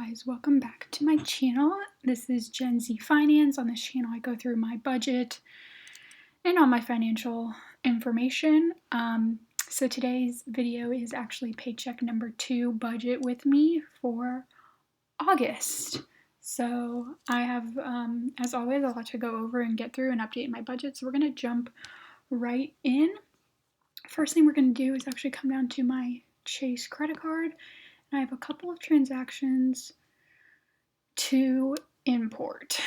guys, welcome back to my channel. This is Gen Z Finance. On this channel I go through my budget and all my financial information. So today's video is actually paycheck number 2 budget with me for August. So I have, as always, a lot to go over and get through and update my budget. So we're going to jump right in. First thing we're going to do is actually come down to my Chase credit card. I have a couple of transactions to import.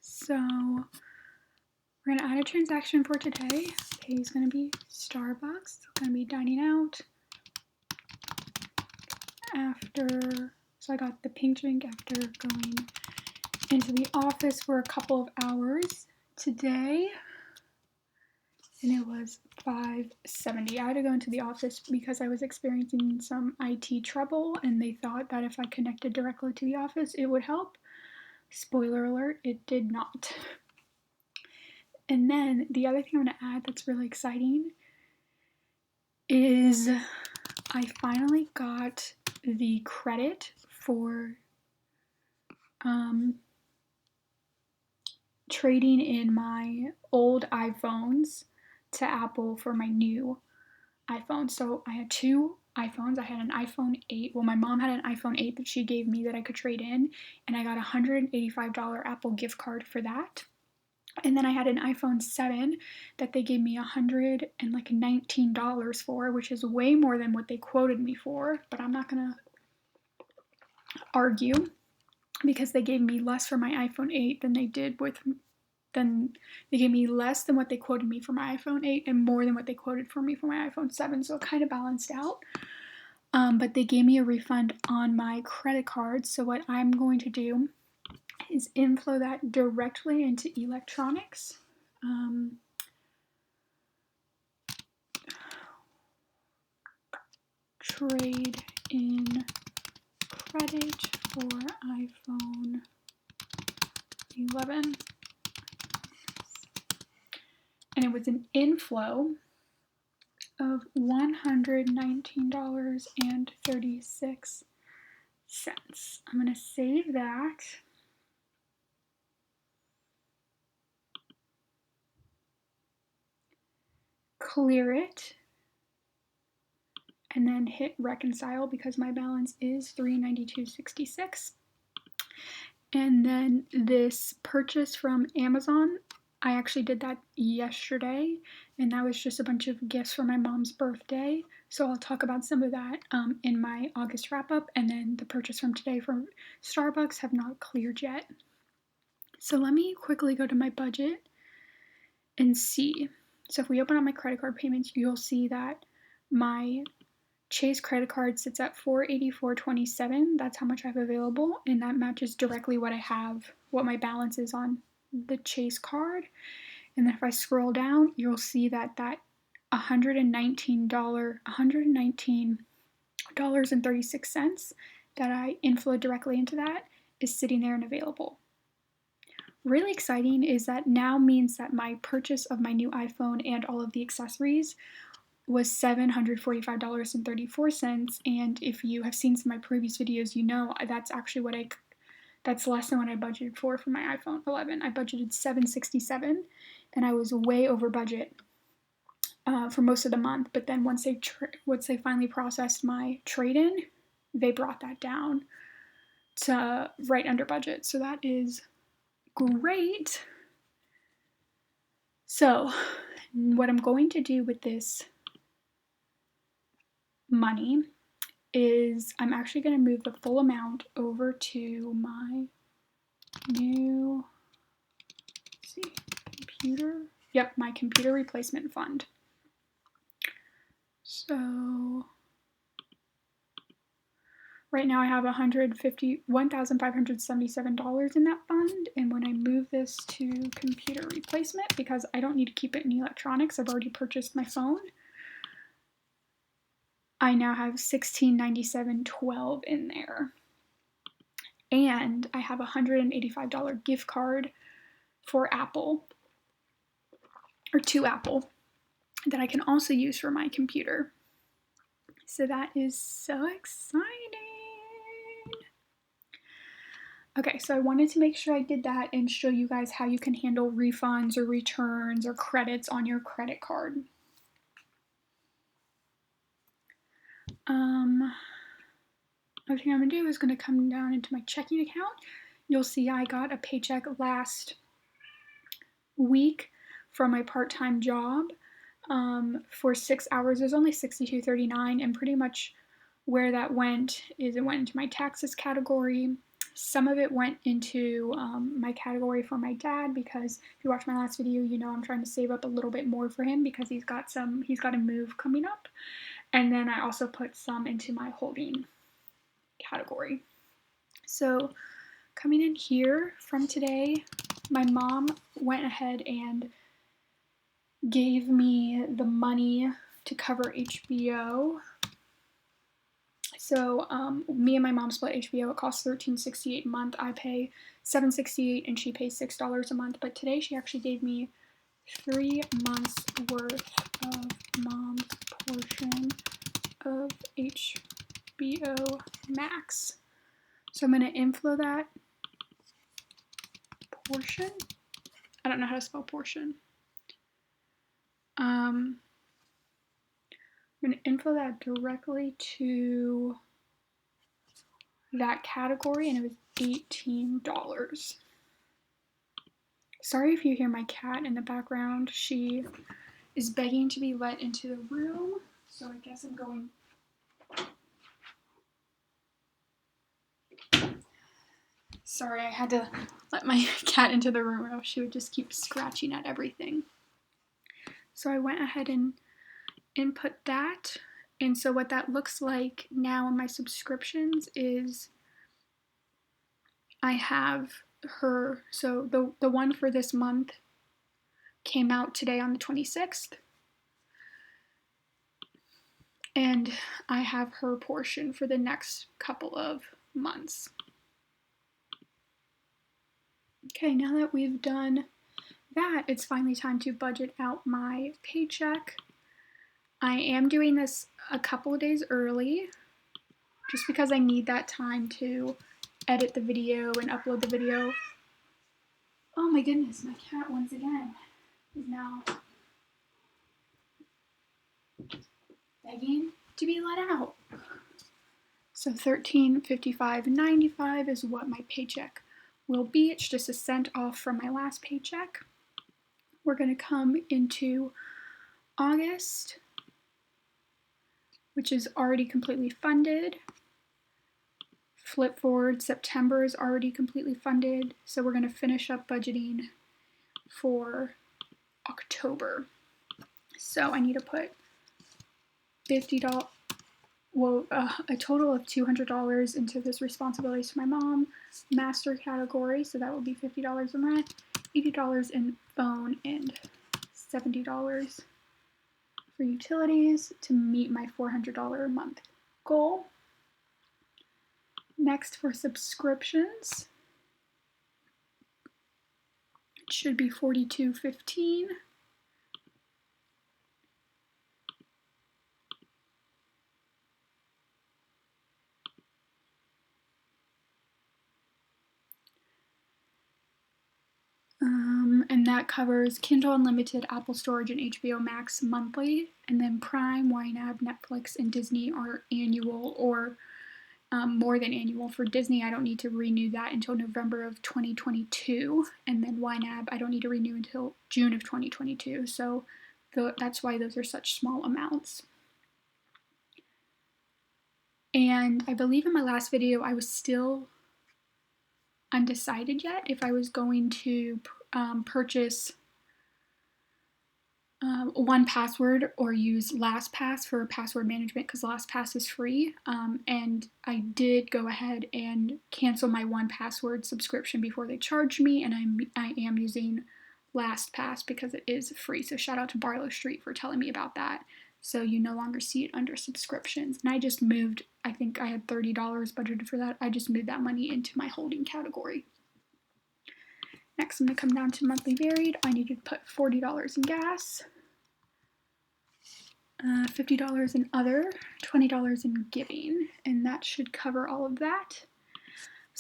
So we're going to add a transaction for today. Pay is going to be Starbucks. It's going to be dining out. So I got the pink drink after going into the office for a couple of hours today. And it was $5.70. I had to go into the office because I was experiencing some IT trouble, and they thought that if I connected directly to the office, it would help. Spoiler alert, it did not. And then the other thing I'm going to add that's really exciting is I finally got the credit for trading in my old iPhones to Apple for my new iPhone. So I had 2 iPhones. I had an iPhone 8. Well, my mom had an iPhone 8 that she gave me that I could trade in, and I got a $185 Apple gift card for that. And then I had an iPhone 7 that they gave me $119 for, which is way more than what they quoted me for, but I'm not gonna argue because they gave me less for my iPhone 8 than they gave me less than what they quoted me for my iPhone 8 and more than what they quoted for me for my iPhone 7, so it kind of balanced out. But they gave me a refund on my credit card, so what I'm going to do is inflow that directly into electronics. Trade in credit for iPhone 11. And it was an inflow of $119.36. I'm going to save that. Clear it. And then hit reconcile because my balance is $392.66. And then this purchase from Amazon, I actually did that yesterday, and that was just a bunch of gifts for my mom's birthday. So I'll talk about some of that in my August wrap-up, and then the purchase from today from Starbucks have not cleared yet. So let me quickly go to my budget and see. So if we open up my credit card payments, you'll see that my Chase credit card sits at $484.27. That's how much I have available, and that matches directly what my balance is on the Chase card. And then if I scroll down, you'll see that $119.36 that I inflowed directly into that is sitting there and available. Really exciting is that now means that my purchase of my new iPhone and all of the accessories was $745.34, and if you have seen some of my previous videos, you know that's actually that's less than what I budgeted for my iPhone 11. I budgeted $767, and I was way over budget for most of the month. But then once they finally processed my trade-in, they brought that down to right under budget. So that is great. So what I'm going to do with this money is I'm actually going to move the full amount over to my new my computer replacement fund. So right now I have $1,577 in that fund, and when I move this to computer replacement, because I don't need to keep it in electronics, I've already purchased my phone, I now have $1,697.12 in there. And I have a $185 gift card for Apple, or to Apple, that I can also use for my computer. So that is so exciting. Okay, so I wanted to make sure I did that and show you guys how you can handle refunds or returns or credits on your credit card. Other thing I'm going to do is going to come down into my checking account. You'll see I got a paycheck last week from my part-time job for 6 hours. It was only $62.39, and pretty much where that went is it went into my taxes category. Some of it went into my category for my dad, because if you watch my last video, you know I'm trying to save up a little bit more for him because he's got a move coming up. And then I also put some into my holding category. So coming in here from today, my mom went ahead and gave me the money to cover HBO. So me and my mom split HBO. It costs $13.68 a month. I pay $7.68 and she pays $6 a month. But today she actually gave me 3 months worth of mom's portion of HBO Max. So I'm going to inflow that portion. I don't know how to spell portion. I'm going to inflow that directly to that category, and it was $18. Sorry if you hear my cat in the background. She is begging to be let into the room, so I guess I'm going. Sorry, I had to let my cat into the room, or else she would just keep scratching at everything. So I went ahead and input that. And so what that looks like now in my subscriptions is I have her, so the one for this month came out today on the 26th. And I have her portion for the next couple of months. Okay, now that we've done that, it's finally time to budget out my paycheck. I am doing this a couple of days early, just because I need that time to edit the video and upload the video. Oh my goodness, my cat once again is now begging to be let out. So $13.55.95 is what my paycheck will be. It's just a cent off from my last paycheck. We're going to come into August, which is already completely funded. Flip forward, September is already completely funded, so we're going to finish up budgeting for October. So I need to put $50, a total of $200 into this responsibilities to my mom master category, so that will be $50 in rent, $80 in phone, and $70 for utilities to meet my $400 a month goal. Next, for subscriptions, it should be $42.15. And that covers Kindle Unlimited, Apple Storage, and HBO Max monthly, and then Prime, YNAB, Netflix, and Disney are annual or more than annual. For Disney, I don't need to renew that until November of 2022, and then YNAB, I don't need to renew until June of 2022, so that's why those are such small amounts. And I believe in my last video, I was still undecided yet if I was going to purchase 1Password or use LastPass for password management, because LastPass is free. And I did go ahead and cancel my 1Password subscription before they charged me, and I am using LastPass because it is free. So shout out to Barlow Street for telling me about that. So you no longer see it under subscriptions. And I just moved, I think I had $30 budgeted for that. I just moved that money into my holding category. Next, I'm going to come down to monthly varied. I need to put $40 in gas, $50 in other, $20 in giving, and that should cover all of that.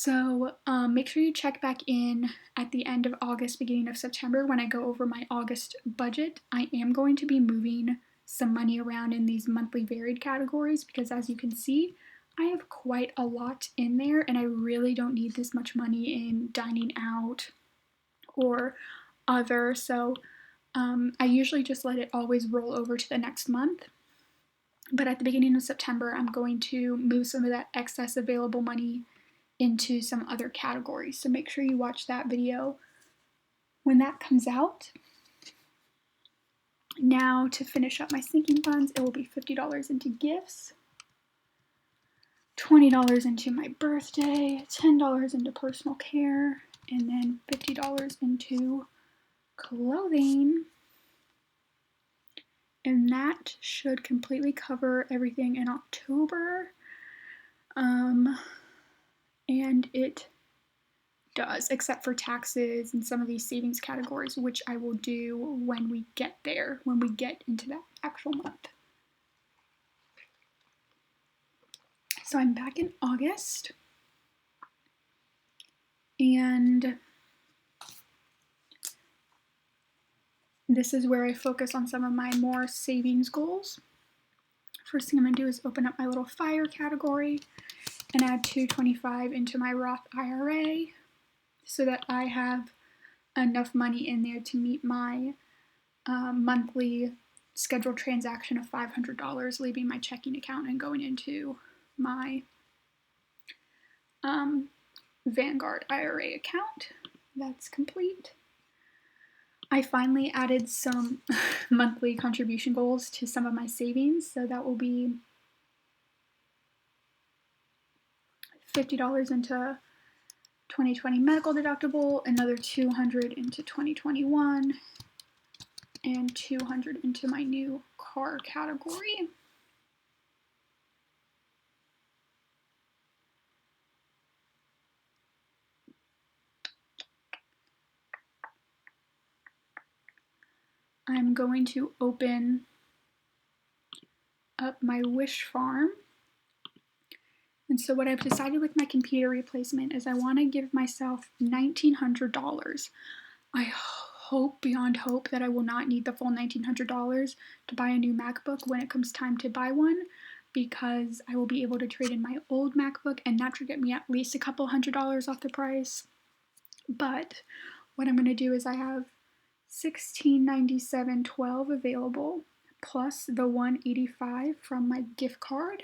So make sure you check back in at the end of August, beginning of September when I go over my August budget. I am going to be moving some money around in these monthly varied categories because, as you can see, I have quite a lot in there and I really don't need this much money in dining out or other. So I usually just let it always roll over to the next month. But at the beginning of September, I'm going to move some of that excess available money into some other categories. So make sure you watch that video when that comes out. Now to finish up my sinking funds, it will be $50 into gifts, $20 into my birthday, $10 into personal care, and then $50 into clothing. And that should completely cover everything in October. And it does, except for taxes and some of these savings categories, which I will do when we get there, when we get into that actual month. So I'm back in August, and this is where I focus on some of my more savings goals. First thing I'm going to do is open up my little fire category and add $225 into my Roth IRA so that I have enough money in there to meet my monthly scheduled transaction of $500, leaving my checking account and going into my Vanguard IRA account. That's complete. I finally added some monthly contribution goals to some of my savings, so that will be $50 into 2020 medical deductible, another $200 into 2021, and $200 into my new car category. I'm going to open up my Wish Farm. And so what I've decided with my computer replacement is I want to give myself $1,900. I hope beyond hope that I will not need the full $1,900 to buy a new MacBook when it comes time to buy one, because I will be able to trade in my old MacBook and that should get me at least a couple $100 off the price. But what I'm going to do is I have $1,697.12 available plus the $185 from my gift card,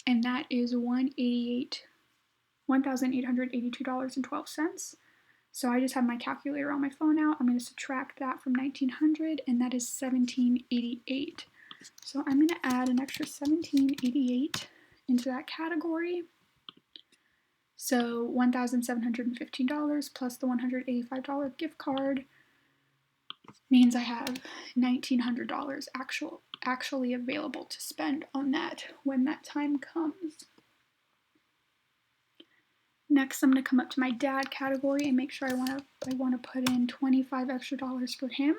and that is $1,882.12. So I just have my calculator on my phone out. I'm going to subtract that from 1,900, and that is $1,788. So I'm going to add an extra $1,788 into that category. So $1,715 plus the $185 gift card means I have $1,900 actually available to spend on that when that time comes. Next, I'm going to come up to my dad category and make sure I want to put in $25 extra for him.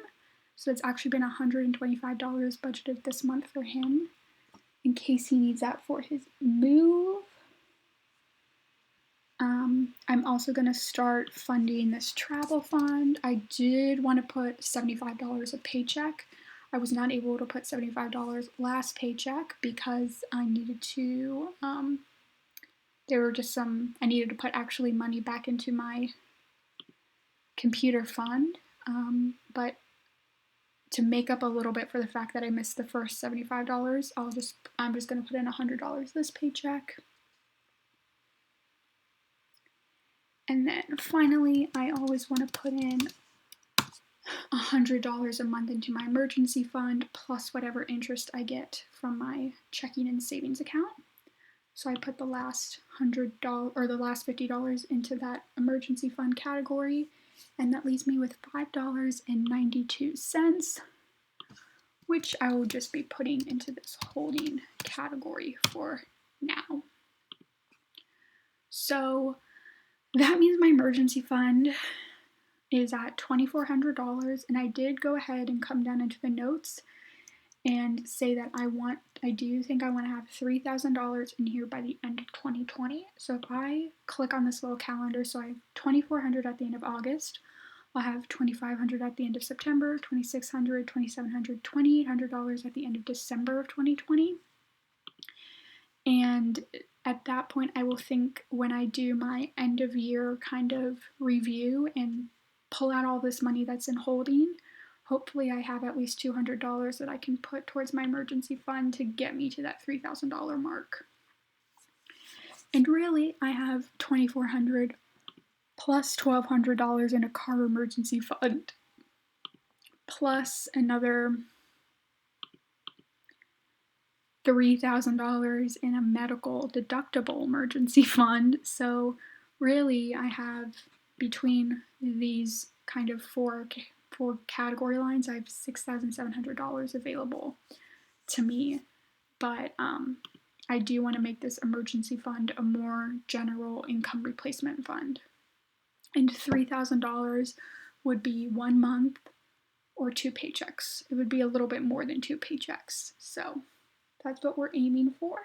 So it's actually been $125 budgeted this month for him in case he needs that for his move. I'm also going to start funding this travel fund. I did want to put $75 a paycheck. I was not able to put $75 last paycheck because I needed to, I needed to put actually money back into my computer fund. But to make up a little bit for the fact that I missed the first $75, I'm just going to put in $100 this paycheck. And then finally, I always want to put in $100 a month into my emergency fund plus whatever interest I get from my checking and savings account. So I put the last $100 or the last $50 into that emergency fund category, and that leaves me with $5.92, which I will just be putting into this holding category for now. So that means my emergency fund is at $2,400, and I did go ahead and come down into the notes and say that I do think I want to have $3,000 in here by the end of 2020. So if I click on this little calendar, so I have $2,400 at the end of August, I'll have $2,500 at the end of September, $2,600, $2,700, $2,800 at the end of December of 2020. And at that point, I will think when I do my end of year kind of review and pull out all this money that's in holding, hopefully I have at least $200 that I can put towards my emergency fund to get me to that $3,000 mark. And really, I have $2,400 plus $1,200 in a car emergency fund, plus another $3,000 in a medical deductible emergency fund. So really, I have, between these kind of four category lines, I have $6,700 available to me. But I do want to make this emergency fund a more general income replacement fund. And $3,000 would be 1 month or 2 paychecks. It would be a little bit more than 2 paychecks. So that's what we're aiming for.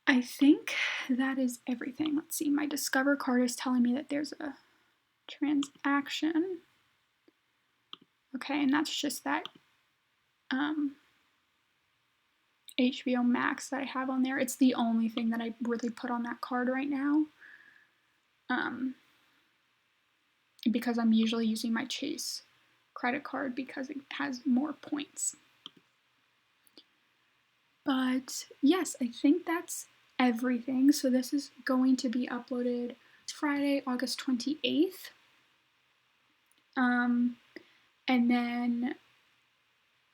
I think that is everything. Let's see, my Discover card is telling me that there's a transaction. Okay, and that's just that HBO Max that I have on there. It's the only thing that I really put on that card right now. Because I'm usually using my Chase credit card because it has more points. But yes, I think that's everything. So this is going to be uploaded Friday, August 28th. And then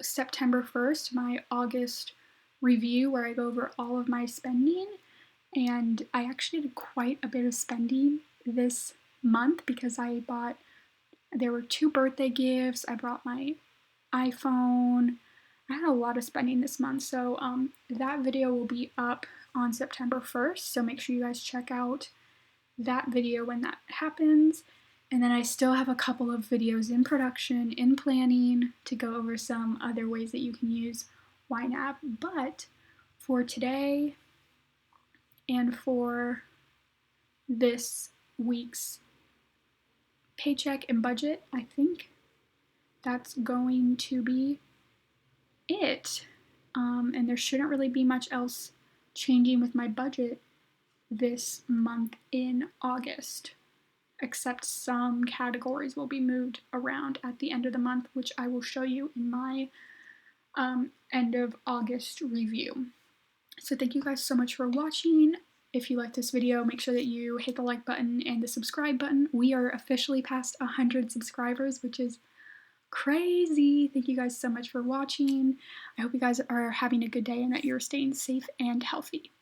September 1st, my August review where I go over all of my spending. And I actually did quite a bit of spending this month because there were 2 birthday gifts. I brought my iPhone. I had a lot of spending this month. So that video will be up on September 1st. So make sure you guys check out that video when that happens. And then I still have a couple of videos in production, in planning, to go over some other ways that you can use YNAB. But for today and for this week's paycheck and budget, I think that's going to be it. And there shouldn't really be much else changing with my budget this month in August, except some categories will be moved around at the end of the month, which I will show you in my end of August review. So thank you guys so much for watching. If you like this video, make sure that you hit the like button and the subscribe button. We are officially past 100 subscribers, which is crazy. Thank you guys so much for watching. I hope you guys are having a good day and that you're staying safe and healthy.